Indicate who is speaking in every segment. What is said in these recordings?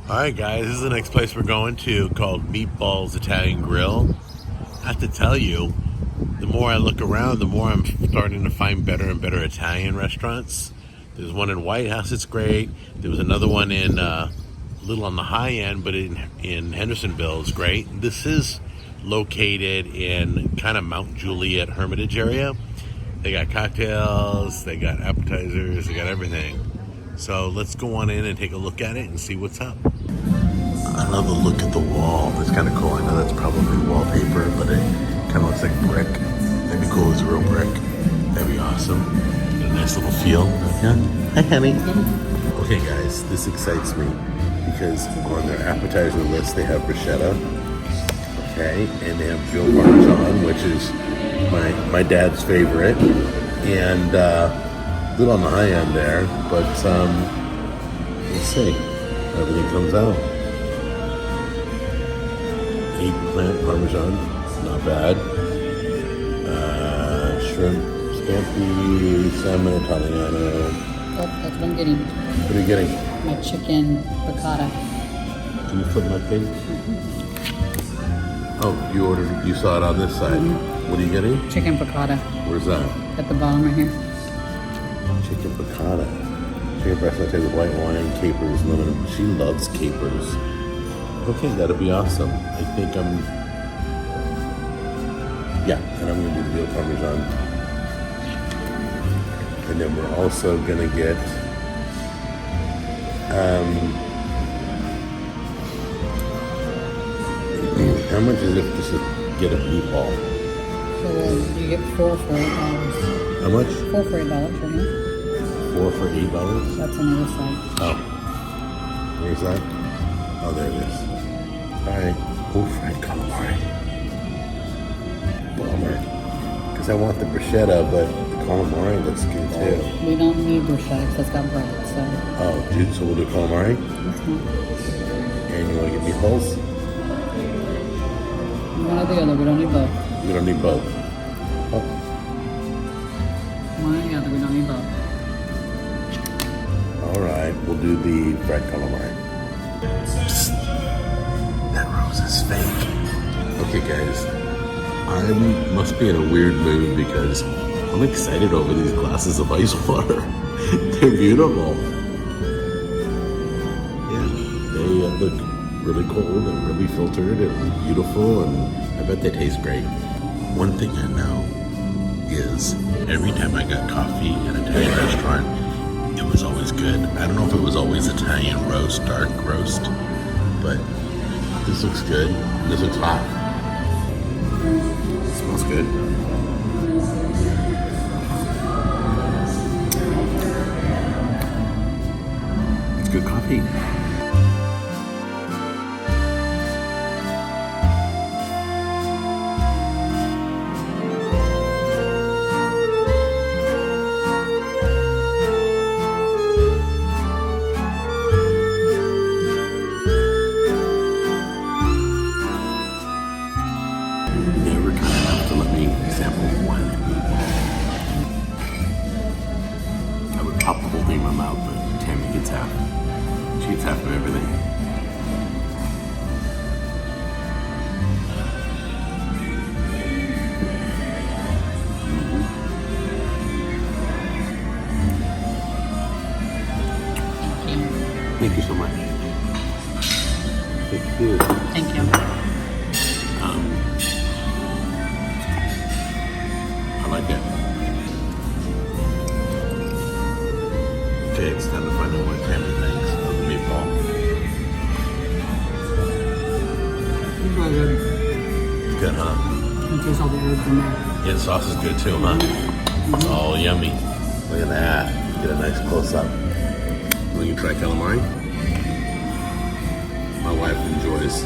Speaker 1: Alright guys, this is the next place we're going to, called Meatballs Italian Grill. I have to tell you, the more I look around, the more I'm starting to find better and better Italian restaurants. There's one in White House, it's great. There was another one in, a little on the high end, but in Hendersonville, it's great. This is located in kind of Mount Juliet Hermitage area. They got cocktails, they got appetizers, they got everything. So let's go on in and take a look at it and see what's up. I love the look at the wall. It's kind of cool. I know that's probably wallpaper, but it kind of looks like brick. That'd be cool as real brick. That'd be awesome. Get a nice little feel. Yeah. Hi, honey. Okay, guys, this excites me because on their appetizer list they have bruschetta. Okay, and they have veal parmesan, which is my dad's favorite, and a little on the high end there, but let's see. Everything comes out. Eggplant parmesan, not bad. Shrimp scampi, salmon italiano.
Speaker 2: Oh, that's what I'm getting.
Speaker 1: What are you getting?
Speaker 2: My chicken ricotta.
Speaker 1: Can you flip my page? Oh, you saw it on this side. What are you getting?
Speaker 2: Chicken ricotta.
Speaker 1: Where's that?
Speaker 2: At the bottom right here.
Speaker 1: Chicken piccata. Chicken breast sauté with white wine, capers, lemon. She loves capers. Okay, that'll be awesome. I think yeah, and I'm gonna do veal parmesan. And then we're also gonna get how much is it just to get a meatball?
Speaker 2: So you get 4 for $8.
Speaker 1: How much?
Speaker 2: 4 for $8 right here.
Speaker 1: 4 for $8?
Speaker 2: That's on the other side.
Speaker 1: Oh. Where's that? Oh, there it is. Alright. Oh, fried calamari. Bummer. Because I want the bruschetta, but the calamari looks good too.
Speaker 2: We don't need bruschetta because it's got bread, so.
Speaker 1: Oh, dude, so we'll do calamari?
Speaker 2: That's fine.
Speaker 1: And you want to get meatballs?
Speaker 2: One or the other, we don't need both.
Speaker 1: We don't need both. Oh.
Speaker 2: One or the other, we don't need both.
Speaker 1: Alright, we'll do the fried calamari. Psst. That rose is fake. Okay, guys. I must be in a weird mood because I'm excited over these glasses of ice water. They're beautiful. Yeah, they look really cold and really filtered and beautiful, and I bet they taste great. One thing I know is every time I got coffee at an Italian restaurant, it was always good. I don't know if it was always Italian roast, dark roast, but this looks good. This looks hot. It smells good. It's good coffee. Pop the whole thing in my mouth, but Tammy gets half. She gets half of everything. Thank you so much. Thank you.
Speaker 2: Thank you.
Speaker 1: I like it. Okay, it's time to find out what Tammy thinks of the meatball.
Speaker 2: It's really good.
Speaker 1: It's good, huh?
Speaker 2: You taste all the herbs in there.
Speaker 1: Yeah, the sauce is good too, huh? It's all yummy. Look at that. Get a nice close-up. Want you try calamari? My wife enjoys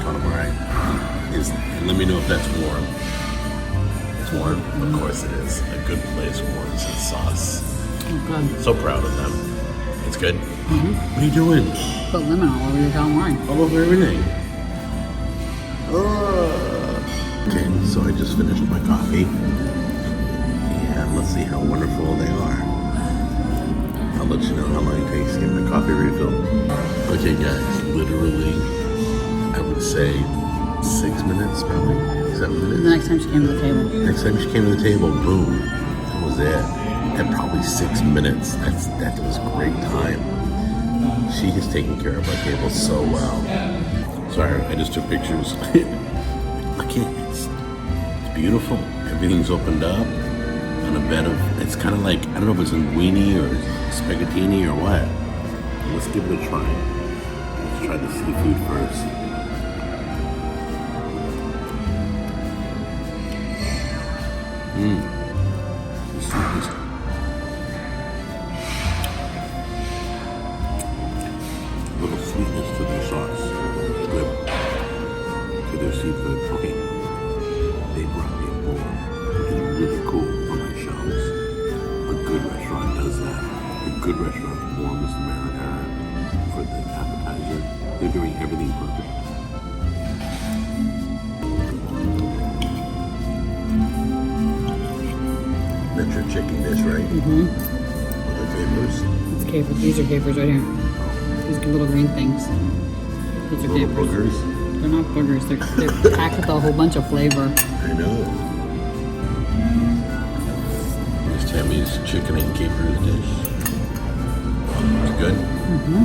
Speaker 1: calamari. Let me know if that's warm. It's warm? Of course it is. A good place warms its sauce.
Speaker 2: Good.
Speaker 1: So proud of them. It's good? What are you doing?
Speaker 2: Put lemon all over your calamari.
Speaker 1: All over everything. Okay, so I just finished my coffee. And let's see how wonderful they are. I'll let you know how long it takes to get my coffee refilled. Okay guys, literally, I would say, 6 minutes, probably 7 minutes.
Speaker 2: The next time she came to the table.
Speaker 1: Next time she came to the table, boom, that was it. And probably 6 minutes. That was great time. She has taken care of our table so well. Sorry, I just took pictures. I can't. It's beautiful. Everything's opened up on a bed of. It's kind of like, I don't know if it's linguine or spaghettini or what. Let's give it a try. Let's try the seafood first. A little sweetness to their sauce. Good. To their seafood. Okay. They brought me a bowl. Which is really cool for my shelves. A good restaurant does that. A good restaurant warms the marinara for the appetizer. They're doing everything perfect. That's your chicken dish, right?
Speaker 2: Mm-hmm.
Speaker 1: With the capers.
Speaker 2: It's capers. These are capers right here. These little green things. These are
Speaker 1: Little
Speaker 2: capers.
Speaker 1: boogers.
Speaker 2: They're not boogers. They're packed with a whole bunch of flavor.
Speaker 1: I know. Here's Tammy's chicken and capers dish. It's good?
Speaker 2: Mm-hmm.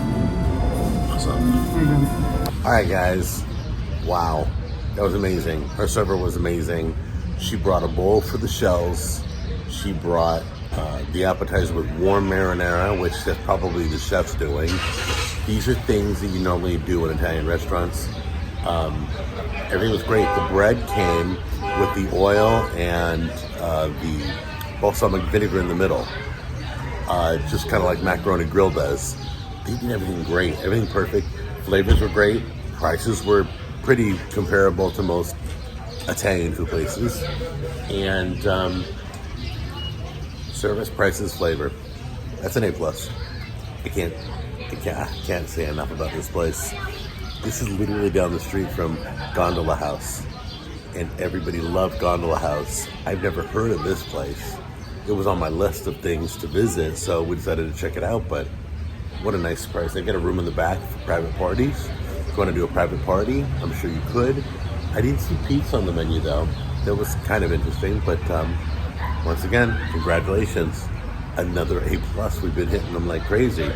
Speaker 1: Awesome. Alright guys. Wow. That was amazing. Her server was amazing. She brought a bowl for the shells. She brought the appetizer with warm marinara, which that's probably the chef's doing. These are things that you normally do in Italian restaurants. Everything was great. The bread came with the oil and the balsamic vinegar in the middle. Just kind of like macaroni grill does. They did everything great. Everything perfect. Flavors were great. Prices were pretty comparable to most Italian food places. And service, prices, flavor. That's an A+. I can't say enough about this place. This is literally down the street from Gondola House, and everybody loved Gondola House. I've never heard of this place. It was on my list of things to visit, so we decided to check it out, but what a nice surprise. They got a room in the back for private parties. If you want to do a private party, I'm sure you could. I didn't see pizza on the menu though. That was kind of interesting, but once again, congratulations. Another A+. We've been hitting them like crazy.